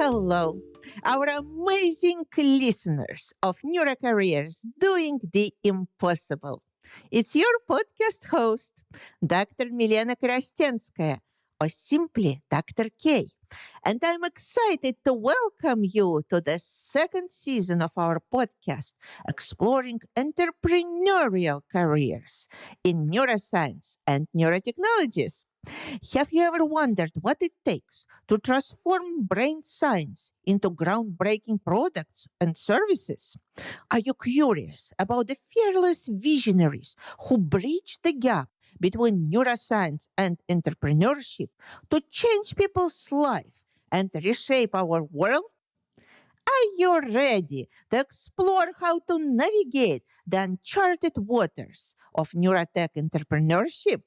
Hello, our amazing listeners of Neurocareers doing the impossible. It's your podcast host, Dr. Milena Krastenskaya, or simply Dr. K. And I'm excited to welcome you to the second season of our podcast, exploring entrepreneurial careers in neuroscience and neurotechnologies. Have you ever wondered what it takes to transform brain science into groundbreaking products and services? Are you curious about the fearless visionaries who bridge the gap between neuroscience and entrepreneurship to change people's life and reshape our world? Are you ready to explore how to navigate the uncharted waters of neurotech entrepreneurship?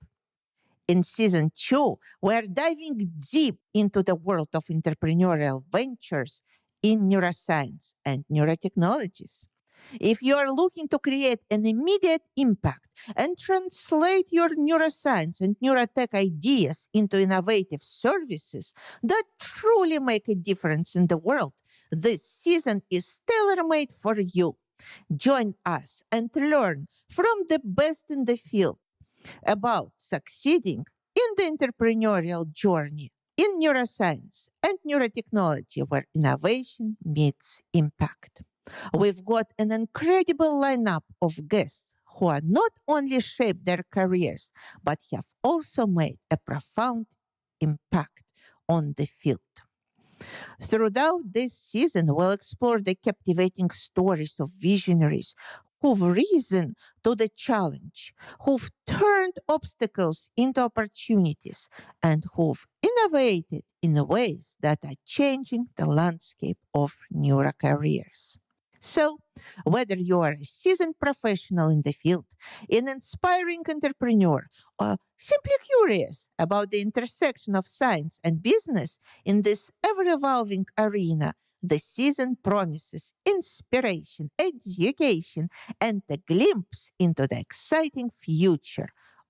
In season two, we're diving deep into the world of entrepreneurial ventures in neuroscience and neurotechnologies. If you are looking to create an immediate impact and translate your neuroscience and neurotech ideas into innovative services that truly make a difference in the world, this season is tailor made for you. Join us and learn from the best in the field about succeeding in the entrepreneurial journey in neuroscience and neurotechnology where innovation meets impact. We've got an incredible lineup of guests who are not only shaped their careers but have also made a profound impact on the field. Throughout this season, we'll explore the captivating stories of visionaries who've risen to the challenge, who've turned obstacles into opportunities, and who've innovated in ways that are changing the landscape of neurocareers. So, whether you are a seasoned professional in the field, an inspiring entrepreneur, or simply curious about the intersection of science and business in this ever evolving arena, the season promises inspiration, education, and a glimpse into the exciting future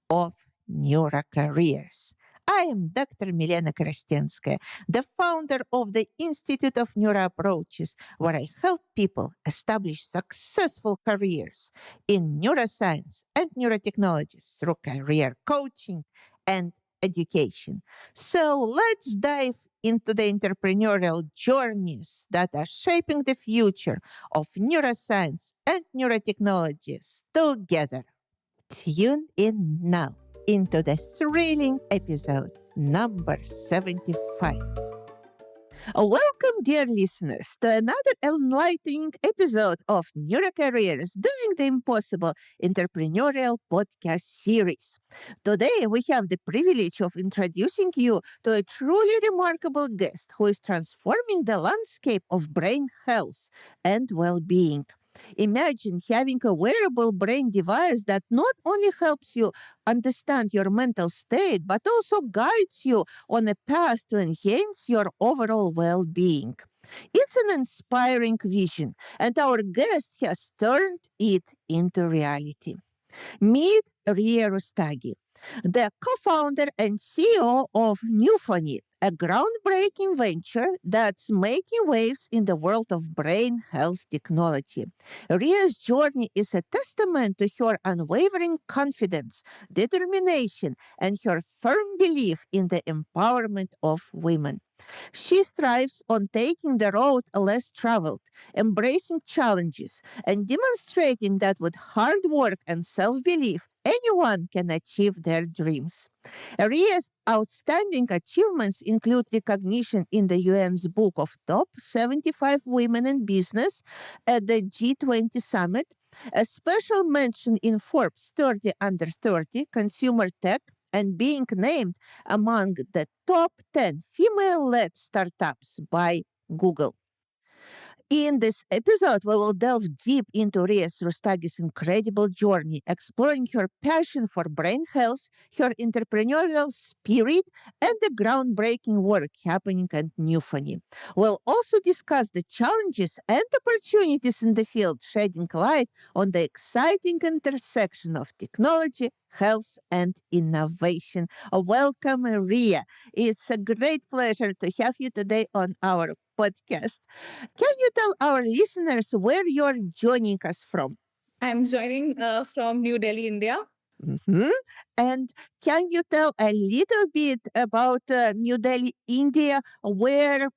of neurocareers. I am Dr. Milena Krastenskaya, the founder of the Institute of Neuroapproaches, where I help people establish successful careers in neuroscience and neurotechnologies through career coaching and education. So let's dive into the entrepreneurial journeys that are shaping the future of neuroscience and neurotechnologies together. Tune in now into the thrilling episode number 75. Welcome, dear listeners, to another enlightening episode of Neurocareers Doing the Impossible entrepreneurial podcast series. Today, we have the privilege of introducing you to a truly remarkable guest who is transforming the landscape of brain health and well being. Imagine having a wearable brain device that not only helps you understand your mental state, but also guides you on a path to enhance your overall well being. It's an inspiring vision, and our guest has turned it into reality. Meet Ria Rustagi, the co-founder and CEO of Neuphony, a groundbreaking venture that's making waves in the world of brain health technology. Ria's journey is a testament to her unwavering confidence, determination, and her firm belief in the empowerment of women. She thrives on taking the road less traveled, embracing challenges, and demonstrating that with hard work and self belief, anyone can achieve their dreams. Ria's outstanding achievements include recognition in the UN's Book of Top 75 Women in Business at the G20 Summit, a special mention in Forbes 30 Under 30 Consumer Tech, and being named among the top 10 female led startups by Google. In this episode, we will delve deep into Ria Rustagi's incredible journey, exploring her passion for brain health, her entrepreneurial spirit, and the groundbreaking work happening at Neuphony. We'll also discuss the challenges and opportunities in the field, shedding light on the exciting intersection of technology health and innovation. Welcome, Ria. It's a great pleasure to have you today on our podcast. Can you tell our listeners where you're joining us from? I'm joining from New Delhi, India. Mhm. And can you tell a little bit about New Delhi, India, where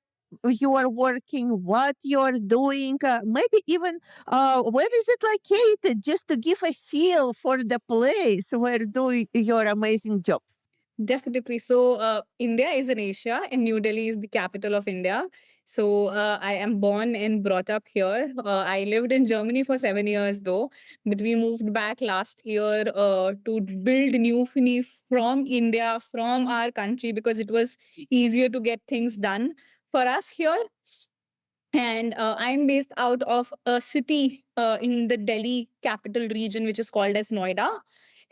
you are working, what you're doing, maybe even where is it located, just to give a feel for the place where doing your amazing job? Definitely. So, India is in Asia, and New Delhi is the capital of India. So, I am born and brought up here. I lived in Germany for 7 years, though, but we moved back last year to build Neuphony from India, from our country, because it was easier to get things done for us here. And I'm based out of a city in the Delhi capital region, which is called as Noida.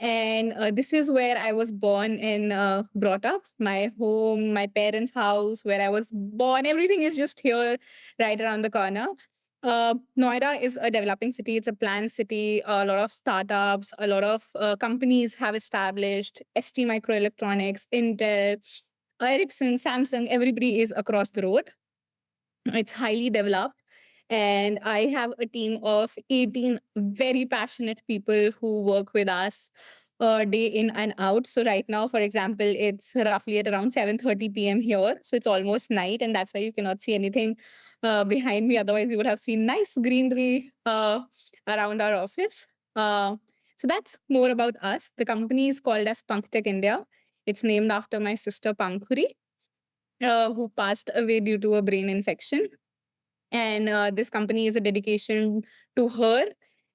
And this is where I was born and brought up. My home, my parents' house, where I was born, everything is just here, right around the corner. Noida is a developing city. It's a planned city. A lot of startups, a lot of companies have established. ST Microelectronics, Intel, Ericsson, Samsung, everybody is across the road. It's highly developed. And I have a team of 18 very passionate people who work with us day in and out. So right now, for example, it's roughly at around 7:30 p.m. here. So it's almost night, and that's why you cannot see anything behind me. Otherwise, you would have seen nice greenery around our office. So that's more about us. The company is called as Panktech India. It's named after my sister Pankhuri, who passed away due to a brain infection. And this company is a dedication to her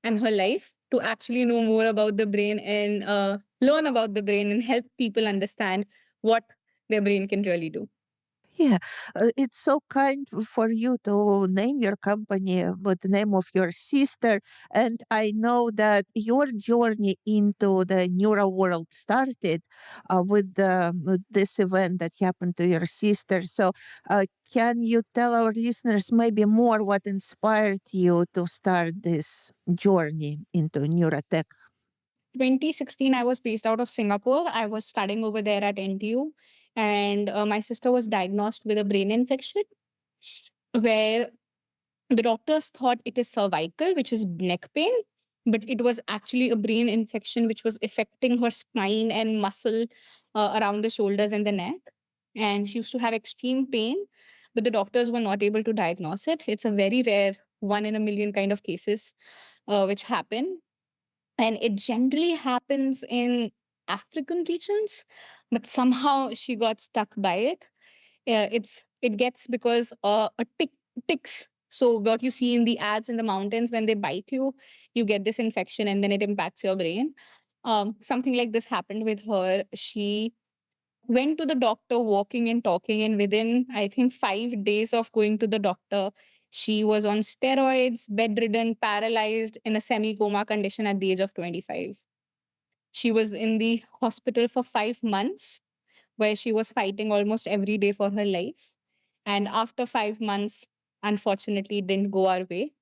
and her life to actually know more about the brain and learn about the brain and help people understand what their brain can really do. Yeah, it's so kind for you to name your company with the name of your sister. And I know that your journey into the neuro world started with this event that happened to your sister. So, can you tell our listeners maybe more what inspired you to start this journey into neurotech? 2016, I was based out of Singapore. I was studying over there at NTU, and my sister was diagnosed with a brain infection where the doctors thought it is cervical, which is neck pain, but it was actually a brain infection which was affecting her spine and muscle around the shoulders and the neck. And she used to have extreme pain, but the doctors were not able to diagnose it. It's a very rare, one in a million kind of cases which happen. And it generally happens in African regions, but somehow she got stuck by it. It gets because a ticks. So what you see in the ads in the mountains, when they bite you, you get this infection and then it impacts your brain. Something like this happened with her. She went to the doctor, walking and talking, and within, I think, 5 days of going to the doctor, she was on steroids, bedridden, paralyzed, in a semi coma condition at the age of 25. She was in the hospital for 5 months, where she was fighting almost every day for her life. And after 5 months, unfortunately, it didn't go our way.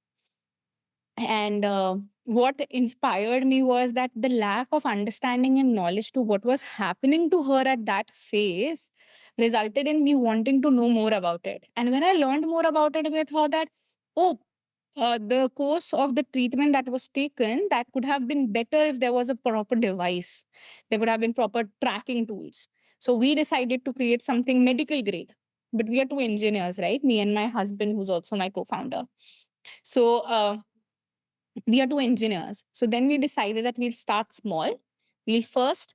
And what inspired me was that the lack of understanding and knowledge to what was happening to her at that phase resulted in me wanting to know more about it. And when I learned more about it, I thought that, oh, the course of the treatment that was taken, that could have been better if there was a proper device. There could have been proper tracking tools. So we decided to create something medical grade. But we are two engineers, right? Me and my husband, who's also my co-founder. So we are two engineers. So then we decided that we'll start small. We'll first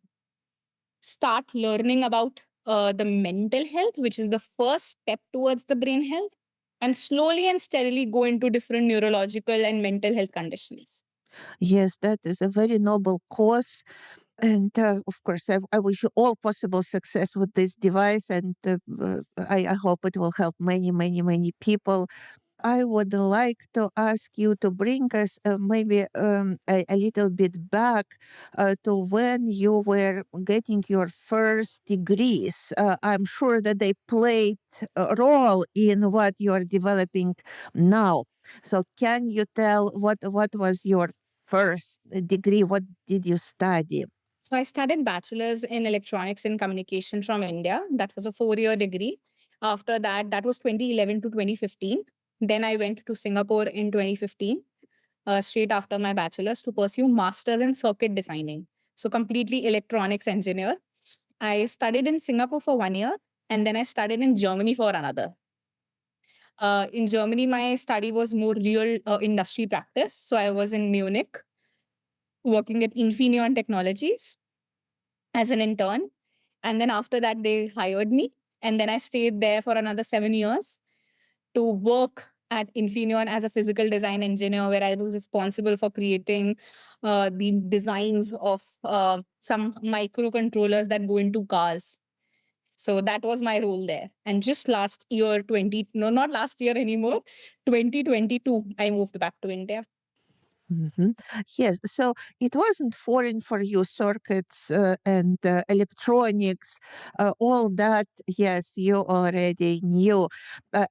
start learning about the mental health, which is the first step towards the brain health, and slowly and steadily go into different neurological and mental health conditions. Yes, that is a very noble cause. And of course, I wish you all possible success with this device, and I hope it will help many, many, many people. I would like to ask you to bring us maybe a little bit back to when you were getting your first degrees. I'm sure that they played a role in what you are developing now. So, can you tell what was your first degree? What did you study? So I studied bachelor's in electronics and communication from India. That was a 4-year degree. After that, that was 2011 to 2015. Then I went to Singapore in 2015, straight after my bachelor's, to pursue master's in circuit designing. So completely electronics engineer. I studied in Singapore for 1 year, and then I studied in Germany for another. In Germany, my study was more real industry practice. So I was in Munich working at Infineon Technologies as an intern. And then after that, they hired me. And then I stayed there for another 7 years to work at Infineon as a physical design engineer, where I was responsible for creating the designs of some microcontrollers that go into cars. So that was my role there. And just last year, no, not last year anymore, 2022, I moved back to India. Mhm. Yes, so it wasn't foreign for you, circuits and electronics, all that, yes, you already knew.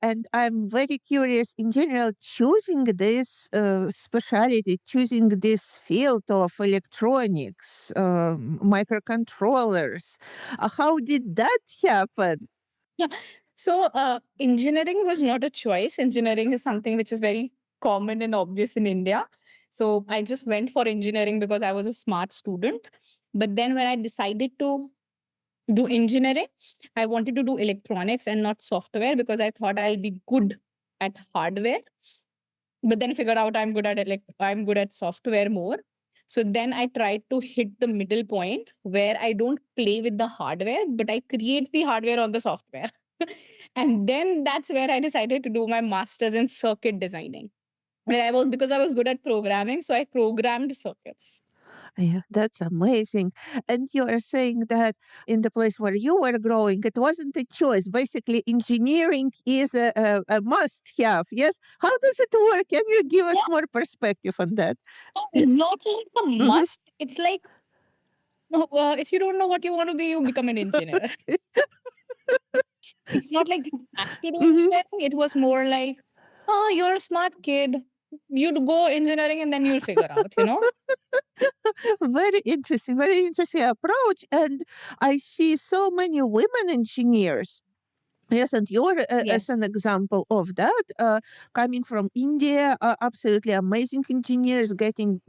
And I'm very curious, in general, choosing this specialty, choosing this field of electronics, microcontrollers, how did that happen? Yeah. So engineering was not a choice. Engineering is something which is very common and obvious in India. So I just went for engineering because I was a smart student. But then when I decided to do engineering, I wanted to do electronics and not software because I thought I'll be good at hardware. But then figured out I'm good at software more. So then I tried to hit the middle point where I don't play with the hardware, but I create the hardware on the software. And then that's where I decided to do my master's in circuit designing, where I was because I was good at programming, so I programmed circuits. Yeah, that's amazing. And you are saying that in the place where you were growing, it wasn't a choice. Basically, engineering is a must have. Yes. How does it work? Can you give us more perspective on that? Not like a Mhm. must. It's like if you don't know what you want to be, you become an engineer. It's not like you have to do Mhm. engineering. It was more like, oh, you're a smart kid. You'd go engineering and then you'll figure out. Very interesting approach. And I see so many women engineers. Yes, and you're as Yes. an example of that, coming from India, absolutely amazing engineers getting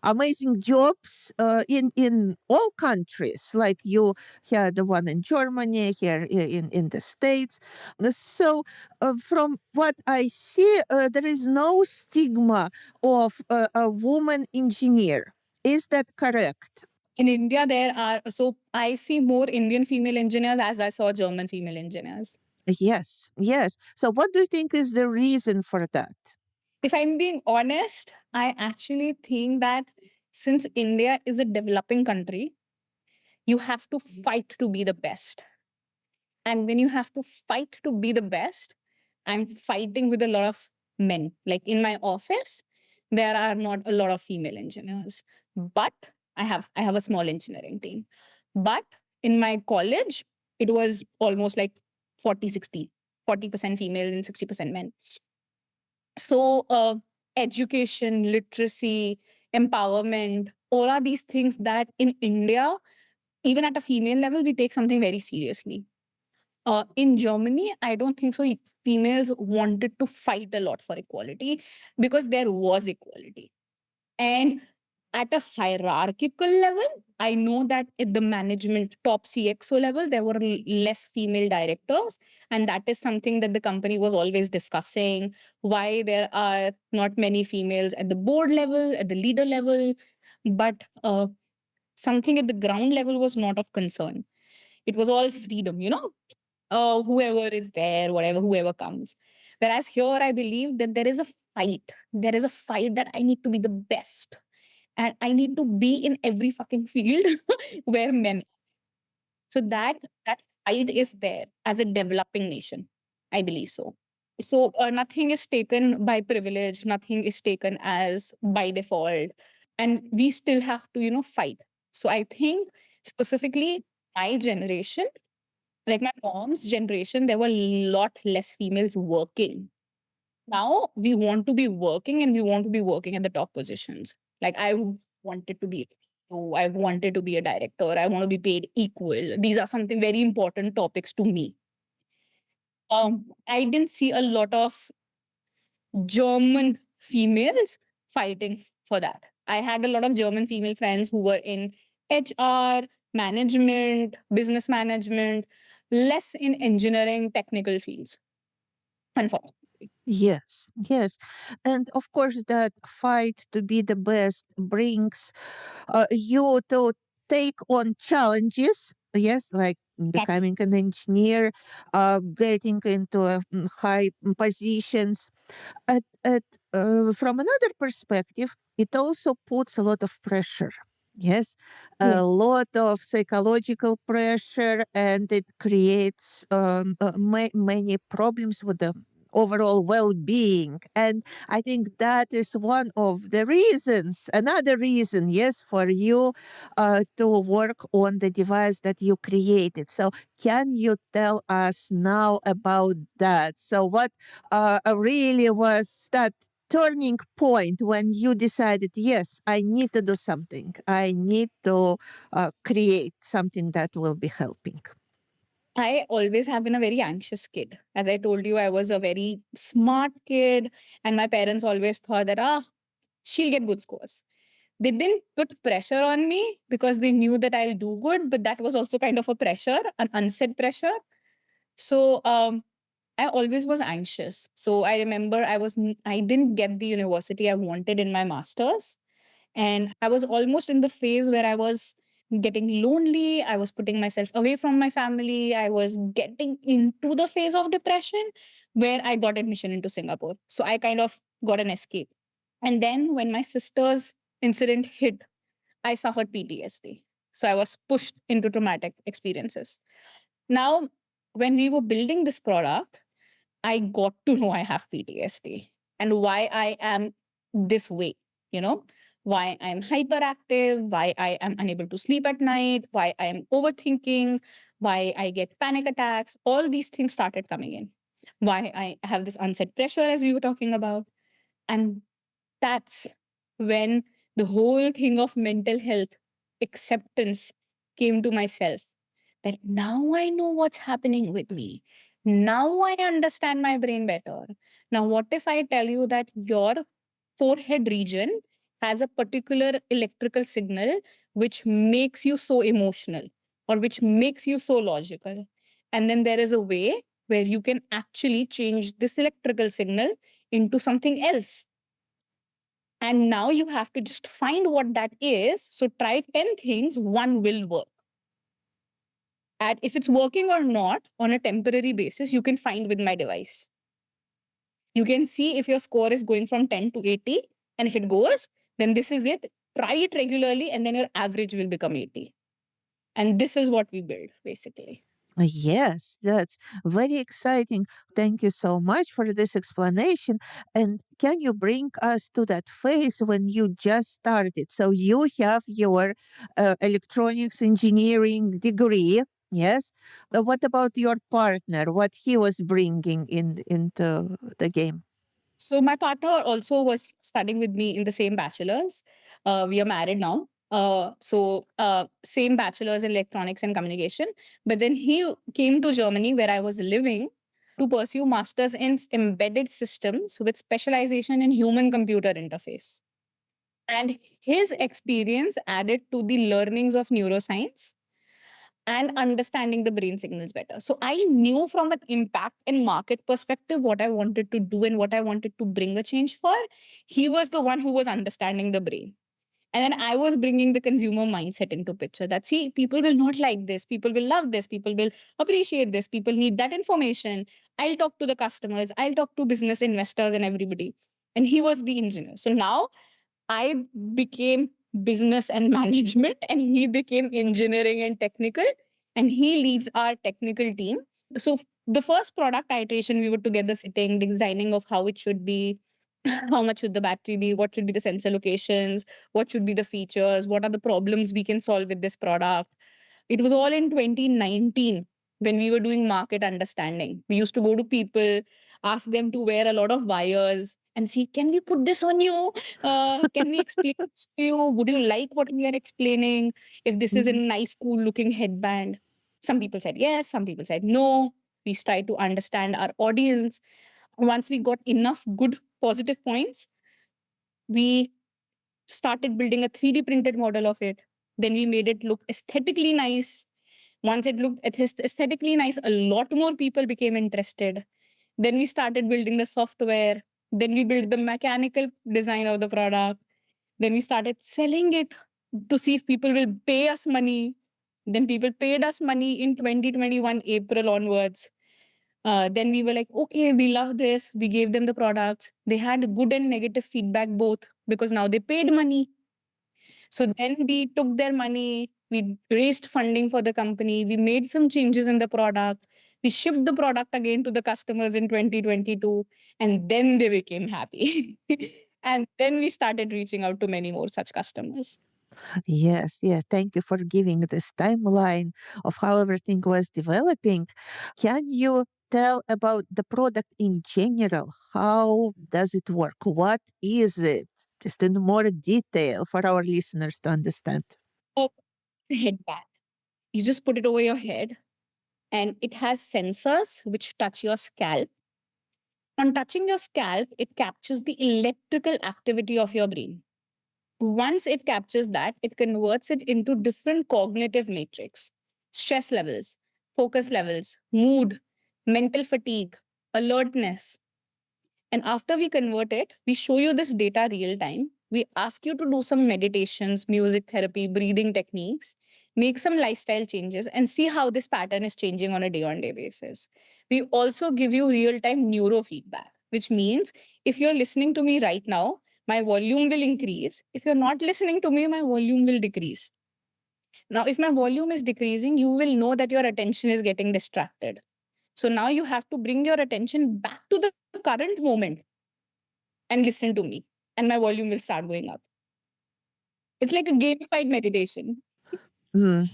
amazing jobs in all countries. Like you had the one in Germany, here in the States. So, from what I see, there is no stigma of a woman engineer. Is that correct? In India, so I see more Indian female engineers as I saw German female engineers. Yes, yes. So, what do you think is the reason for that? If I'm being honest, I actually think that since India is a developing country, you have to fight to be the best. And when you have to fight to be the best, I'm fighting with a lot of men. Like in my office, there are not a lot of female engineers, but I have a small engineering team. But in my college, it was almost like 40-60, 40% female and 60% men. So education, literacy, empowerment, all are these things that in India, even at a female level, we take something very seriously. In Germany, I don't think so. Females wanted to fight a lot for equality because there was equality. And at a hierarchical level, I know that at the management top CXO level, there were less female directors. And that is something that the company was always discussing why there are not many females at the board level, at the leader level. But something at the ground level was not of concern. It was all freedom. Whoever is there, whatever, whoever comes. Whereas here, I believe that there is a fight. There is a fight that I need to be the best. And I need to be in every fucking field where men. So that fight is there as a developing nation. I believe so. So nothing is taken by privilege. Nothing is taken as by default, and we still have to fight. So I think specifically my generation, like my mom's generation, there were a lot less females working. Now we want to be working and we want to be working at the top positions. Like I wanted to be. Oh, I wanted to be a director. I want to be paid equal. These are something very important topics to me. I didn't see a lot of German females fighting for that. I had a lot of German female friends who were in HR, management, business management, less in engineering, technical fields, unfortunately. Yes, yes. And of course, that fight to be the best brings you to take on challenges. Yes, like Exactly. becoming an engineer, getting into high positions. From another perspective, it also puts a lot of pressure. Yes, a True. lot of psychological pressure, and it creates many problems with the overall well-being. And I think that is one of the reasons, another reason, yes, for you to work on the device that you created. So can you tell us now about that? So what really was that turning point when you decided, yes, I need to do something. I need to create something that will be helping. I always have been a very anxious kid. As I told you, I was a very smart kid, and my parents always thought that, she'll get good scores. They didn't put pressure on me because they knew that I'll do good, but that was also kind of a pressure, an unsaid pressure. So I always was anxious. So I remember I didn't get the university I wanted in my masters, and I was almost in the phase where I was getting lonely. I was putting myself away from my family. I was getting into the phase of depression where I got admission into Singapore. So I kind of got an escape. And then when my sister's incident hit, I suffered PTSD. So I was pushed into traumatic experiences. Now, when we were building this product, I got to know I have PTSD and why I am this way, you know, why I'm hyperactive, why I am unable to sleep at night, why I am overthinking, why I get panic attacks. All these things started coming in. Why I have this unsaid pressure, as we were talking about. And that's when the whole thing of mental health acceptance came to myself, that now I know what's happening with me. Now I understand my brain better. Now, what if I tell you that your forehead region has a particular electrical signal which makes you so emotional or which makes you so logical? And then there is a way where you can actually change this electrical signal into something else. And now you have to just find what that is. So try 10 things, one will work. And if it's working or not on a temporary basis, you can find with my device. You can see if your score is going from 10 to 80. And if it goes, then this is it. Try it regularly, and then your average will become 80. And this is what we build, basically. Yes, that's very exciting. Thank you so much for this explanation. And can you bring us to that phase when you just started? So you have your electronics engineering degree. Yes. What about your partner? What he was bringing into the game? So my partner also was studying with me in the same bachelor's. We are married now. Same bachelor's in electronics and communication. But then he came to Germany where I was living to pursue master's in embedded systems with specialization in human computer interface. And his experience added to the learnings of neuroscience and understanding the brain signals better. So I knew from an impact and market perspective what I wanted to do and what I wanted to bring a change for. He was the one who was understanding the brain. And then I was bringing the consumer mindset into picture that, see, people will not like this. People will love this. People will appreciate this. People need that information. I'll talk to the customers. I'll talk to business investors and everybody. And he was the engineer. So now I became business and management, and he became engineering and technical, and he leads our technical team. So the first product iteration, we were together sitting, designing of how it should be, how much should the battery be, what should be the sensor locations, what should be the features, what are the problems we can solve with this product. It was all in 2019 when we were doing market understanding. We used to go to people, ask them to wear a lot of wires and see, can we put this on you? Can we explain this to you? Would you like what we are explaining? If this is a nice, cool looking headband. Some people said yes, some people said no. We tried to understand our audience. Once we got enough good positive points, we started building a 3D printed model of it. Then we made it look aesthetically nice. Once it looked aesthetically nice, a lot more people became interested. Then we started building the software. Then we built the mechanical design of the product. Then we started selling it to see if people will pay us money. Then people paid us money in 2021 April onwards. Then we were like, okay, we love this. We gave them the products. They had good and negative feedback both because now they paid money. So then we took their money, we raised funding for the company, we made some changes in the product, we shipped the product again to the customers in 2022, and then they became happy. And then we started reaching out to many more such customers. Yes, yeah. Thank you for giving this timeline of how everything was developing. Can you tell about the product in general? How does it work? What is it? Just in more detail for our listeners to understand. Oh, headband. You just put it over your head, and it has sensors which touch your scalp. On touching your scalp, it captures the electrical activity of your brain. Once it captures that, it converts it into different cognitive matrix, stress levels, focus levels, mood, mental fatigue, alertness. And after we convert it, we show you this data real time. We ask you to do some meditations, music therapy, breathing techniques, make some lifestyle changes, and see how this pattern is changing on a day on day basis. We also give you real time neurofeedback, which means if you're listening to me right now, my volume will increase. If you're not listening to me, my volume will decrease. Now, if my volume is decreasing, you will know that your attention is getting distracted. So now you have to bring your attention back to the current moment and listen to me, and my volume will start going up. It's like a gamified meditation. Hmm.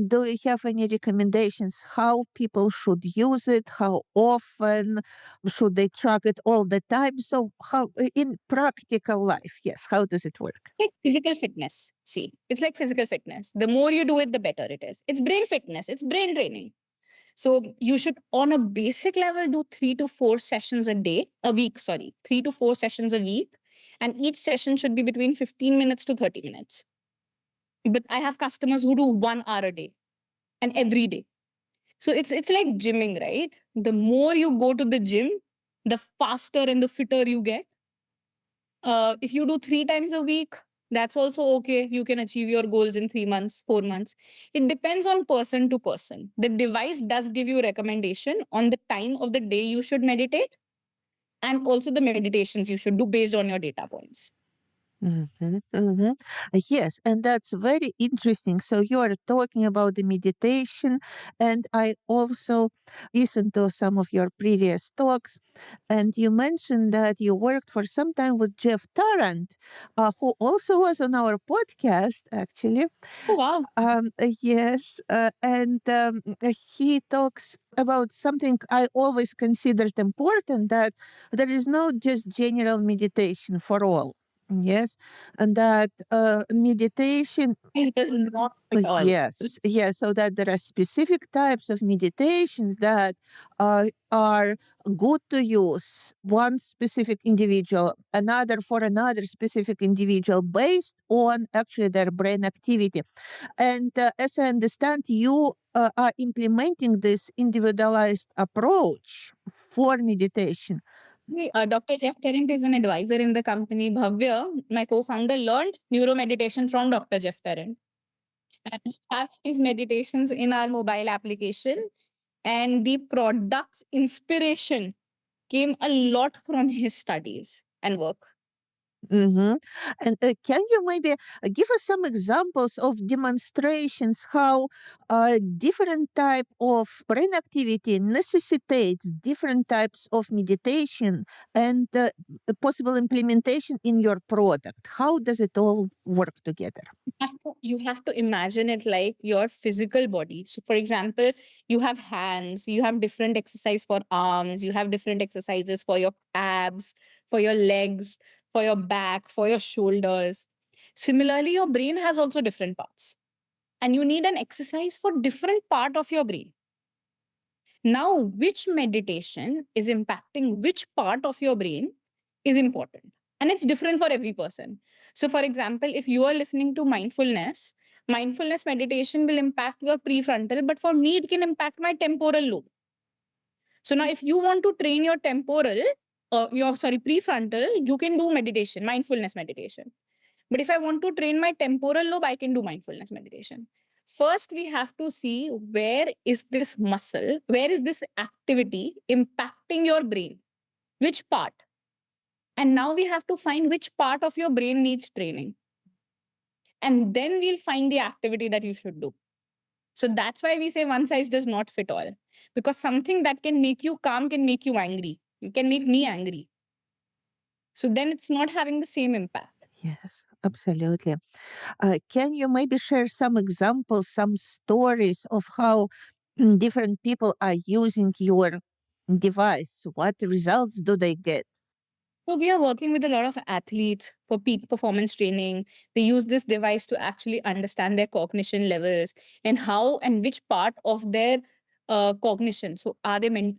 Do you have any recommendations how people should use it? How often should they track it all the time? So, how in practical life? Yes, how does it work? Like physical fitness. See, it's like physical fitness. The more you do it, the better it is. It's brain fitness, it's brain training. So you should, on a basic level, do 3 to 4 sessions a day, a week, sorry, 3 to 4 sessions a week. And each session should be between 15 minutes to 30 minutes. But I have customers who do 1 hour a day and every day. So it's like gymming, right? The more you go to the gym, the faster and the fitter you get. If you do 3 times a week, that's also okay. You can achieve your goals in 3 months, 4 months. It depends on person to person. The device does give you recommendation on the time of the day you should meditate and also the meditations you should do based on your data points. Mhm, mhm. Yes, and that's very interesting. So you are talking about the meditation, and I also listened to some of your previous talks, and you mentioned that you worked for some time with Jeff Tarrant, who also was on our podcast, actually. Oh, wow. Yes, he talks about something I always considered important, that there is no just general meditation for all. Yes, and that meditation. It does not at all. Yes, yes. So that there are specific types of meditations that are good to use one specific individual, another for another specific individual, based on actually their brain activity. And as I understand, you are implementing this individualized approach for meditation. Dr. Jeff Tarrant is an advisor in the company. Bhavya, my co-founder, learned neuromeditation from Dr. Jeff Tarrant. And we have his meditations in our mobile application. And the product's inspiration came a lot from his studies and work. Mm-hmm. And can you maybe give us some examples of demonstrations how different type of brain activity necessitates different types of meditation and possible implementation in your product? How does it all work together? You have to imagine it like your physical body. So, for example, you have hands, you have different exercise for arms, you have different exercises for your abs, for your legs, for your back, for your shoulders. Similarly, your brain has also different parts, and you need an exercise for different part of your brain. Now, which meditation is impacting which part of your brain is important. And it's different for every person. So, for example, if you are listening to mindfulness meditation will impact your prefrontal, but for me, it can impact my temporal lobe. So, now if you want to train your prefrontal, you can do meditation, mindfulness meditation. But if I want to train my temporal lobe, I can do mindfulness meditation. First, we have to see where is this muscle, where is this activity impacting your brain, which part. And now we have to find which part of your brain needs training. And then we'll find the activity that you should do. So that's why we say one size does not fit all. Because something that can make you calm can make you angry. It can make me angry. So then it's not having the same impact. Yes, absolutely. Can you maybe share some examples, some stories of how different people are using your device? What results do they get? So we are working with a lot of athletes for peak performance training. They use this device to actually understand their cognition levels and how and which part of their cognition. So are they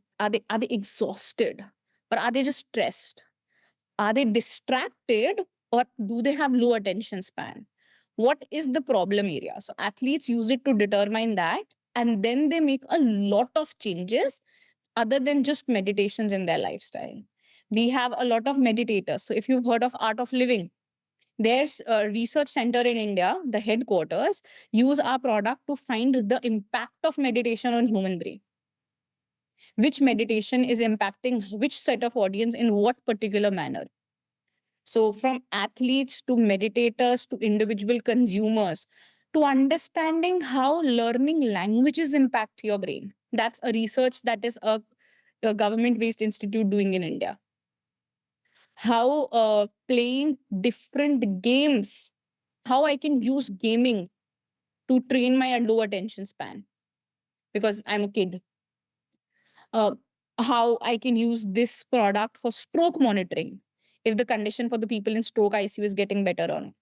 exhausted, or are they just stressed? Are they distracted, or do they have low attention span? What is the problem area? So athletes use it to determine that, and then they make a lot of changes other than just meditations in their lifestyle. We have a lot of meditators. So if you've heard of Art of Living, there's a research center in India, the headquarters, use our product to find the impact of meditation on human brain. Which meditation is impacting which set of audience in what particular manner. So, from athletes to meditators to individual consumers to understanding how learning languages impact your brain. That's a research that is a government based institute doing in India. How playing different games, how I can use gaming to train my low attention span because I'm a kid. Uh, how I can use this product for stroke monitoring if the condition for the people in stroke ICU is getting better or not.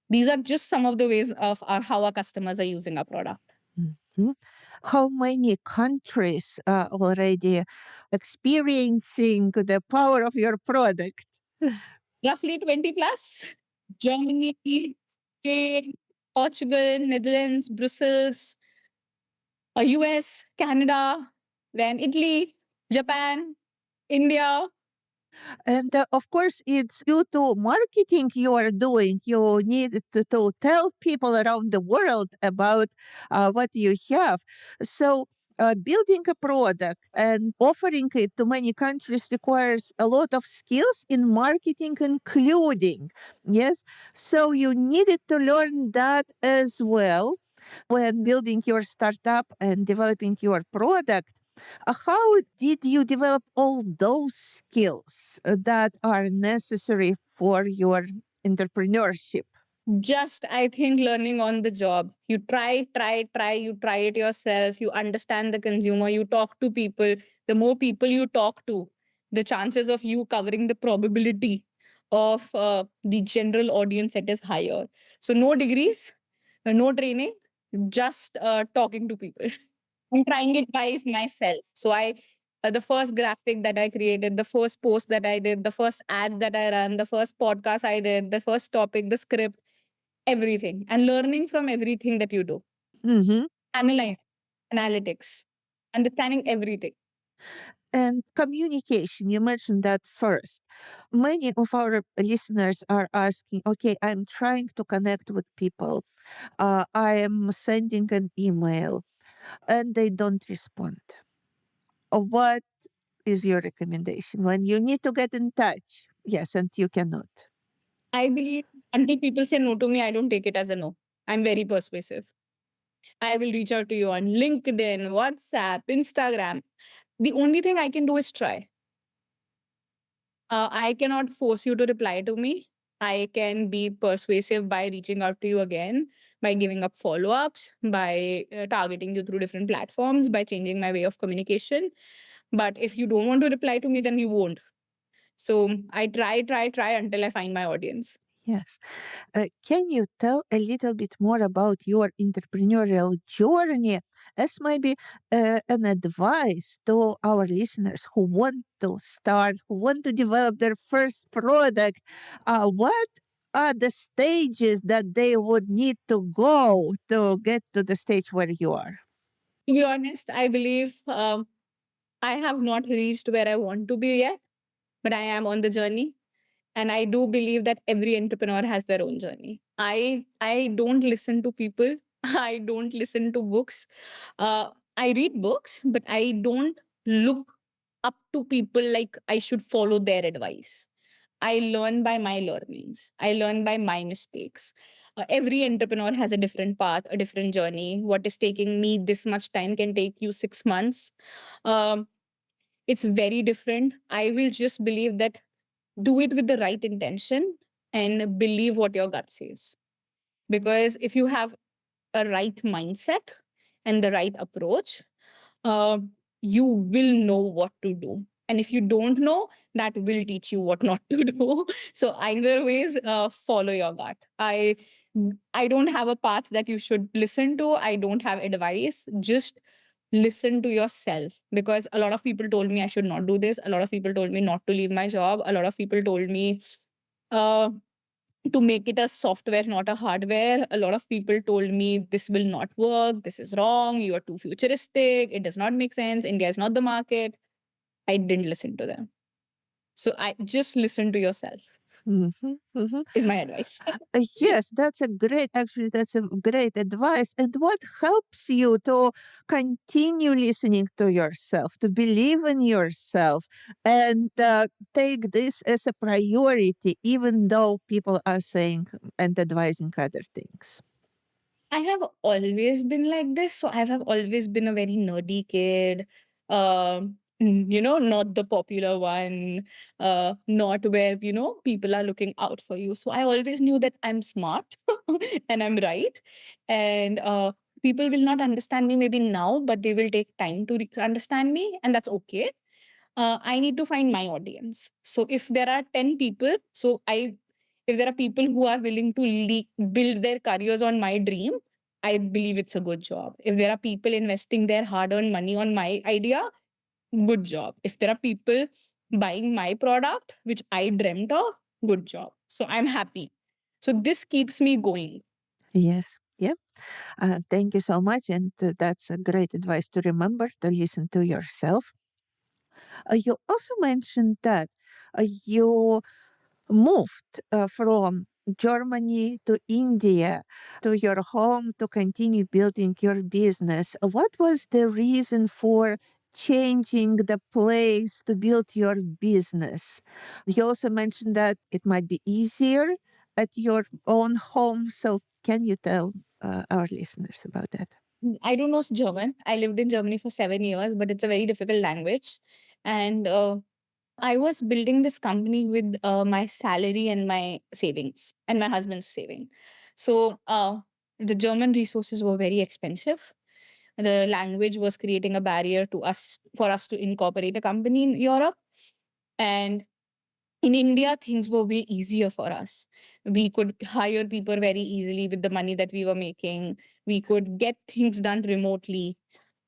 These are just some of the ways of how our customers are using our product. Mhm. How many countries are already experiencing the power of your product? Roughly 20 plus. Germany, Spain, Portugal, Netherlands, Brussels, US, Canada, then Italy, Japan, India. And of course, it's due to marketing you are doing. You need to tell people around the world about what you have. So, building a product and offering it to many countries requires a lot of skills in marketing, including. Yes. So, you needed to learn that as well when building your startup and developing your product. How did you develop all those skills that are necessary for your entrepreneurship? Just, I think, learning on the job. You try, you try it yourself. You understand the consumer, you talk to people. The more people you talk to, the chances of you covering the probability of the general audience set is higher. So, no degrees, no training, just talking to people. I'm trying it by myself. So the first graphic that I created, the first post that I did, the first ad that I ran, the first podcast I did, the first topic, the script, everything, and learning from everything that you do. Hmm. Analyze, analytics, understanding everything. And communication, you mentioned that first. Many of our listeners are asking, okay, I'm trying to connect with people. I am sending an email and they don't respond. What is your recommendation when you need to get in touch? Yes, and you cannot. I believe until people say no to me, I don't take it as a no. I'm very persuasive. I will reach out to you on LinkedIn, WhatsApp, Instagram. The only thing I can do is try. I cannot force you to reply to me. I can be persuasive by reaching out to you again, by giving up follow ups, by targeting you through different platforms, by changing my way of communication. But if you don't want to reply to me, then you won't. So I try until I find my audience. Yes. Can you tell a little bit more about your entrepreneurial journey as maybe an advice to our listeners who want to start, who want to develop their first product? What are the stages that they would need to go to get to the stage where you are? To be honest, I believe I have not reached where I want to be yet, but I am on the journey. And I do believe that every entrepreneur has their own journey. I don't listen to people. I don't listen to books. I read books, but I don't look up to people like I should follow their advice. I learn by my learnings. I learn by my mistakes. Every entrepreneur has a different path, a different journey. What is taking me this much time can take you 6 months. Um, it's very different. I will just believe that do it with the right intention and believe what your gut says. Because if you have a right mindset and the right approach, uh, you will know what to do. And if you don't know, that will teach you what not to do. So either ways, follow your gut. I don't have a path that you should listen to. I don't have advice. Just listen to yourself, because a lot of people told me I should not do this. A lot of people told me not to leave my job. A lot of people told me uh, to make it a software, not a hardware. A lot of people told me this will not work. This is wrong. You are too futuristic. It does not make sense. India is not the market. I didn't listen to them. So I just listen to yourself Mhm, mhm. is my advice. Yes, that's a great advice. And what helps you to continue listening to yourself, to believe in yourself, and take this as a priority, even though people are saying and advising other things? I have always been like this. So I have always been a very nerdy kid. Not the popular one, not where, people are looking out for you. So I always knew that I'm smart and I'm right. And people will not understand me maybe now, but they will take time to understand me. And that's okay. I need to find my audience. So if there are 10 people, if there are people who are willing to build their careers on my dream, I believe it's a good job. If there are people investing their hard earned money on my idea, good job. If there are people buying my product, which I dreamt of, good job. So I'm happy. So this keeps me going. Yes. Yeah. Thank you so much. And that's a great advice to remember to listen to yourself. You also mentioned that you moved from Germany to India to your home to continue building your business. What was the reason for changing the place to build your business? You also mentioned that it might be easier at your own home. So, can you tell our listeners about that? I don't know German. I lived in Germany for 7 years, but it's a very difficult language. And I was building this company with my salary and my savings and my husband's saving. So the German resources were very expensive. The language was creating a barrier to us for us to incorporate a company in Europe. And in India, things were way easier for us. We could hire people very easily with the money that we were making. We could get things done remotely.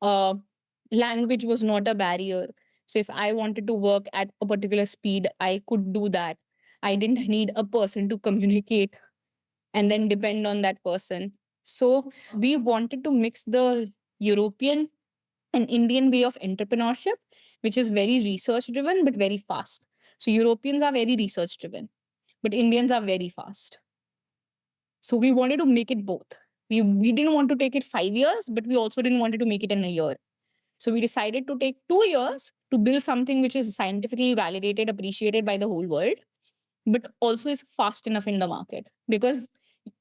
Uh, Language was not a barrier. So if I wanted to work at a particular speed, I could do that. I didn't need a person to communicate and then depend on that person. So we wanted to mix the European and Indian way of entrepreneurship, which is very research driven but very fast. So Europeans are very research driven, but Indians are very fast. So we wanted to make it both. We didn't want to take it 5 years, but we also didn't want to make it in a year. So we decided to take 2 years to build something which is scientifically validated, appreciated by the whole world. but also is fast enough in the market. Because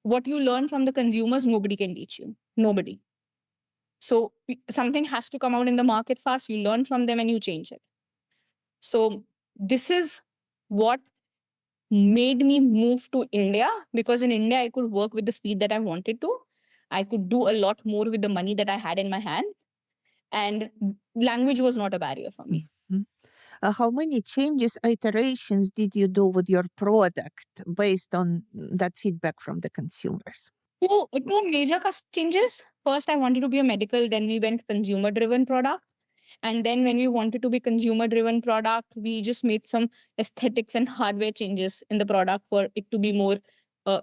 what you learn from the consumers, nobody can teach you. Nobody. So something has to come out in the market fast. You learn from them and you change it. So this is what made me move to India, because in India, I could work with the speed that I wanted to. I could do a lot more with the money that I had in my hand. And language was not a barrier for me. Mhm. How many changes, iterations did you do with your product based on that feedback from the consumers? Two major changes. First, I wanted to be a medical, then we went consumer driven product. And then when we wanted to be consumer driven product, we just made some aesthetics and hardware changes in the product for it to be more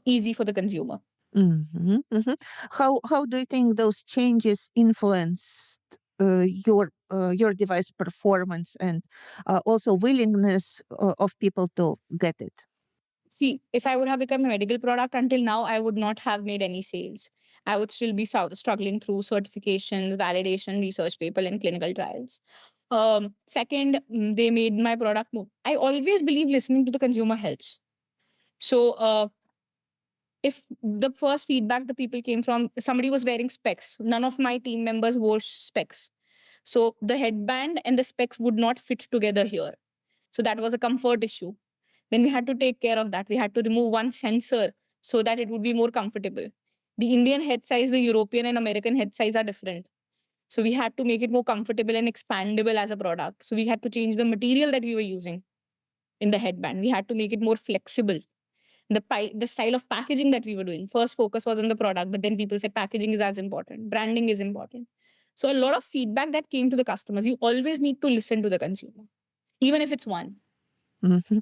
easy for the consumer. Mhm, mhm. How do you think those changes influenced your device performance and also willingness of people to get it? See, if I would have become a medical product until now, I would not have made any sales. I would still be struggling through certifications, validation, research paper, and clinical trials. Second, they made my product more. I always believe listening to the consumer helps. So, if the first feedback the people came from, somebody was wearing specs, none of my team members wore specs. So the headband and the specs would not fit together here. So that was a comfort issue. Then we had to take care of that. We had to remove one sensor so that it would be more comfortable. The Indian head size, the European and American head size are different. So we had to make it more comfortable and expandable as a product. So we had to change the material that we were using in the headband. We had to make it more flexible. The style of packaging that we were doing. First focus was on the product, but then people said packaging is as important, branding is important. So a lot of feedback that came to the customers. You always need to listen to the consumer, even if it's one. Mhm.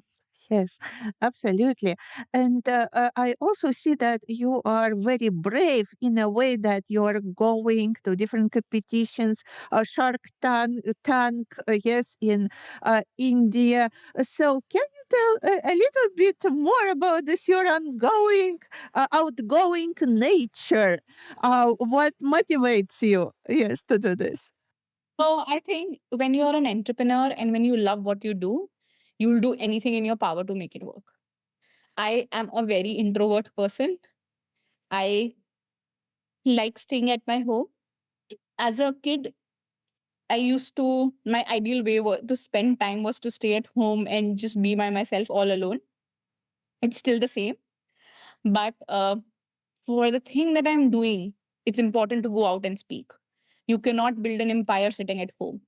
Yes, absolutely. And I also see that you are very brave in a way that you are going to different competitions, Shark Tank, yes, in India. So, can you tell a little bit more about this, your ongoing, outgoing nature? What motivates you, yes, to do this? So I think when you're an entrepreneur and when you love what you do, you'll do anything in your power to make it work. I am a very introvert person. I like staying at my home. As a kid, my ideal way to spend time was to stay at home and just be by myself all alone. It's still the same. But for the thing that I'm doing, it's important to go out and speak. You cannot build an empire sitting at home.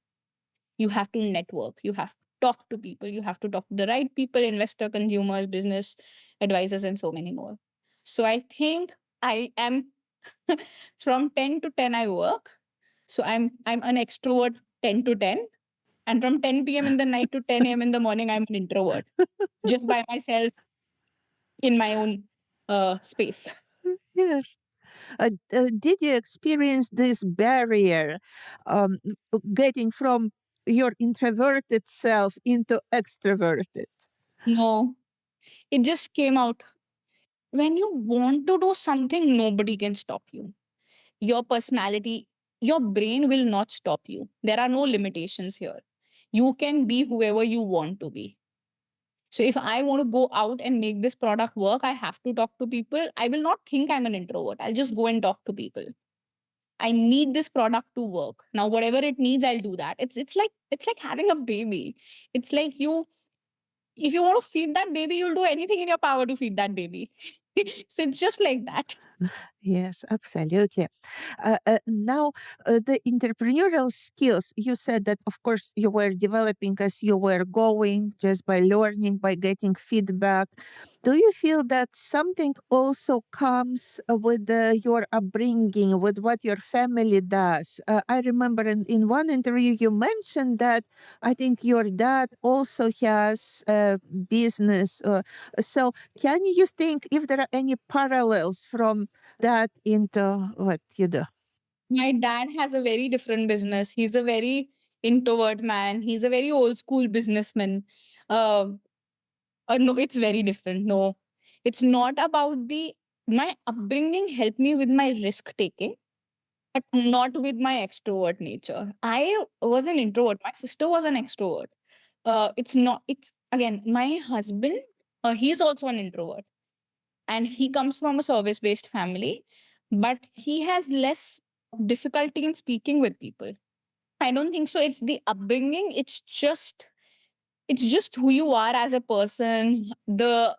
You have to network. You have to talk to people. You have to talk to the right people, investor, consumers, business advisors, and so many more. So I think I am from 10 to 10 I work. So I'm an extrovert 10 to 10. And from 10 p.m. in the night to 10 a.m. in the morning, I'm an introvert just by myself in my own space. Yes. Did you experience this barrier um, getting from your introverted self into extroverted? No, it just came out. When you want to do something, nobody can stop you. Your personality, your brain will not stop you. There are no limitations here. You can be whoever you want to be. So if I want to go out and make this product work, I have to talk to people. I will not think I'm an introvert. I'll just go and talk to people. I need this product to work. Now, whatever it needs, I'll do that. It's like having a baby. It's like you if you want to feed that baby, you'll do anything in your power to feed that baby. So it's just like that. Yes, absolutely. Now, the entrepreneurial skills, you said that, of course, you were developing as you were going, just by learning, by getting feedback. Do you feel that something also comes with your upbringing, with what your family does? I remember in one interview you mentioned that I think your dad also has a business. So, can you think if there are any parallels from that into what you do? My dad has a very different business. He's a very introvert man. He's a very old school businessman. Uh, no, it's very different. No, it's not about my upbringing helped me with my risk taking, but not with my extrovert nature. I was an introvert. My sister was an extrovert. It's not, it's again, my husband. He's also an introvert, and he comes from a service based family, but he has less difficulty in speaking with people. I don't think so. It's the upbringing. It's just who you are as a person, the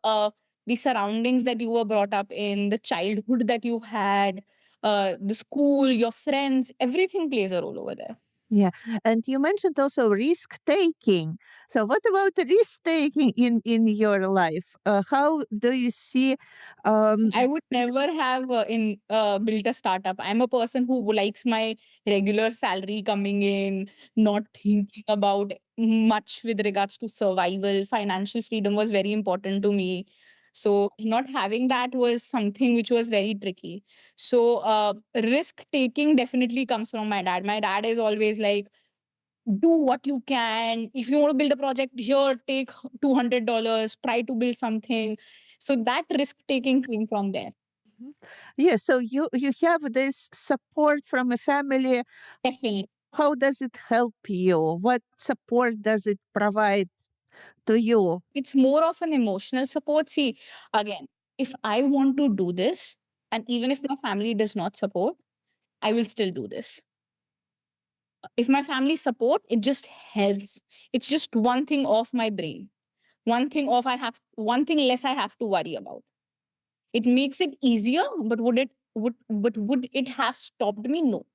surroundings that you were brought up in, the childhood that you had, the school, your friends, everything plays a role over there. Yeah, and you mentioned also risk taking. So, what about risk taking in your life? How do you see? I would never have in built a startup. I'm a person who likes my regular salary coming in, not thinking about much with regards to survival. Financial freedom was very important to me. So not having that was something which was very tricky. So risk taking definitely comes from my dad. My dad is always like, do what you can. If you want to build a project, here, take $200, try to build something. So that risk taking came from there. Mhm. Yeah, so you have this support from a family. Definitely. How does it help you? What support does it provide to you? It's more of an emotional support. See, again, if I want to do this, and even if my family does not support, I will still do this. If my family support, it just helps. It's just one thing off my brain. One thing less I have to worry about. It makes it easier, but would it have stopped me? No.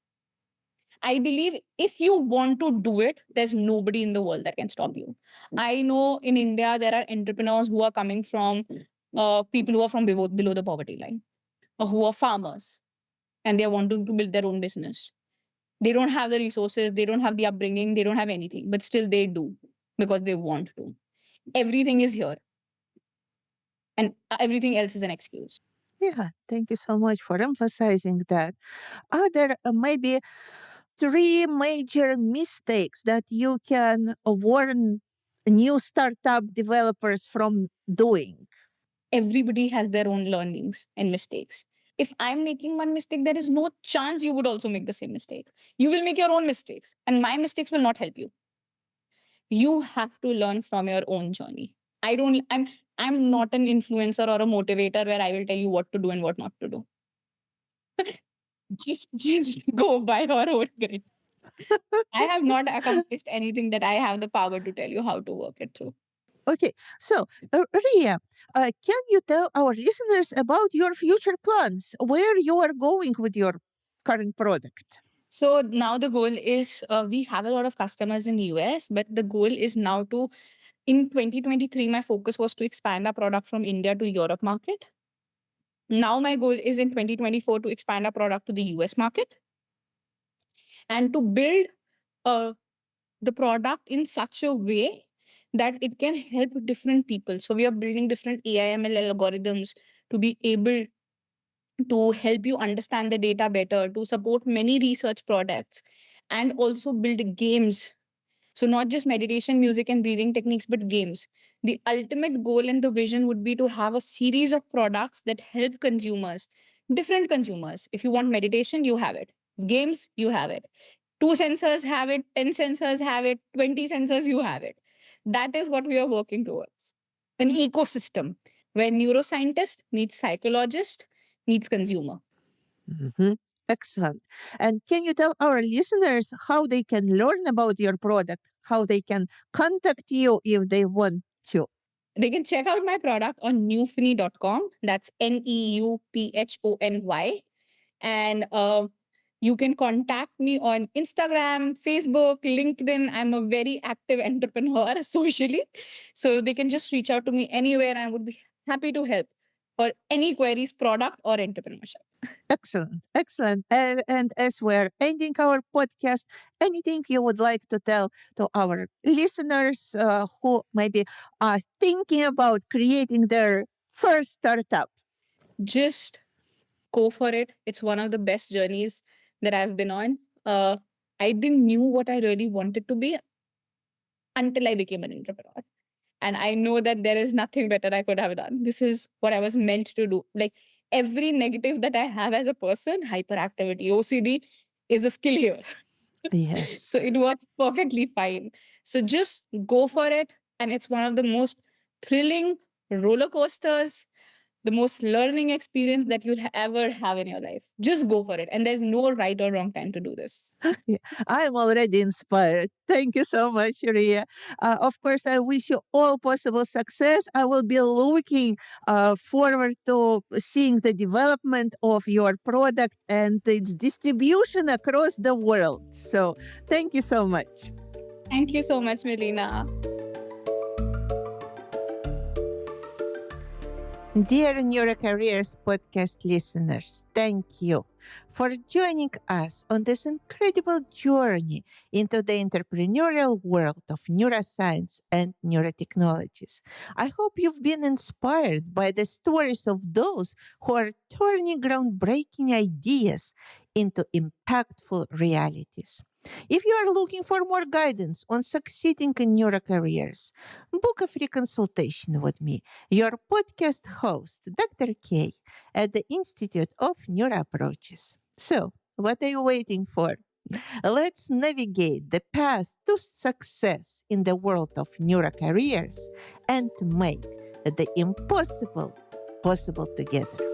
I believe if you want to do it, there's nobody in the world that can stop you. I know in India there are entrepreneurs who are coming from people who are from below the poverty line, or who are farmers, and they are wanting to build their own business. They don't have the resources, they don't have the upbringing, they don't have anything, but still they do because they want to. Everything is here, and everything else is an excuse. Yeah, thank you so much for emphasizing that. Are there maybe three major mistakes that you can warn new startup developers from doing? Everybody has their own learnings and mistakes. If I'm making one mistake, there is no chance you would also make the same mistake. You will make your own mistakes, and my mistakes will not help you. You have to learn from your own journey. I'm not an influencer or a motivator where I will tell you what to do and what not to do. Just go by your own grit. I have not accomplished anything that I have the power to tell you how to work it through. Okay, so Ria, can you tell our listeners about your future plans, where you are going with your current product? So now the goal is we have a lot of customers in the US, but the goal is now to, in 2023, my focus was to expand our product from India to Europe market. Now my goal is in 2024 to expand our product to the US market and to build uh, the product in such a way that it can help different people. So we are building different AI/ML algorithms to be able to help you understand the data better, to support many research products, and also build games. So, not just meditation, music, and breathing techniques, but games. The ultimate goal and the vision would be to have a series of products that help consumers, different consumers. If you want meditation, you have it. Games, you have it. Two sensors have it, 10 sensors have it, 20 sensors, you have it. That is what we are working towards. An ecosystem where neuroscientist meets psychologist meets consumer. Mhm. Excellent. And can you tell our listeners how they can learn about your product, how they can contact you if they want to? They can check out my product on neuphony.com. That's Neupphony. And you can contact me on Instagram, Facebook, LinkedIn. I'm a very active entrepreneur socially. So they can just reach out to me anywhere. And I would be happy to help for any queries, product or entrepreneurship. Excellent. Excellent. And as we're ending our podcast, anything you would like to tell to our listeners who maybe are thinking about creating their first startup? Just go for it. It's one of the best journeys that I've been on. I didn't knew what I really wanted to be until I became an entrepreneur. And I know that there is nothing better I could have done. This is what I was meant to do. Like every negative that I have as a person, hyperactivity, OCD, is a skill here. So Yes. it works perfectly fine. So just go for it. And it's one of the most thrilling roller coasters, the most learning experience that you'll ever have in your life. Just go for it. And there's no right or wrong time to do this. Yeah, I'm already inspired. Thank you so much, Ria. Of course, I wish you all possible success. I will be looking forward to seeing the development of your product and its distribution across the world. So, thank you so much. Thank you so much, Melina. Dear Neurocareers podcast listeners, thank you for joining us on this incredible journey into the entrepreneurial world of neuroscience and neurotechnologies. I hope you've been inspired by the stories of those who are turning groundbreaking ideas into impactful realities. If you are looking for more guidance on succeeding in Neurocareers, book a free consultation with me, your podcast host, Dr. K, at the Institute of Neuroapproaches. So, what are you waiting for? Let's navigate the path to success in the world of Neurocareers and make the impossible possible together.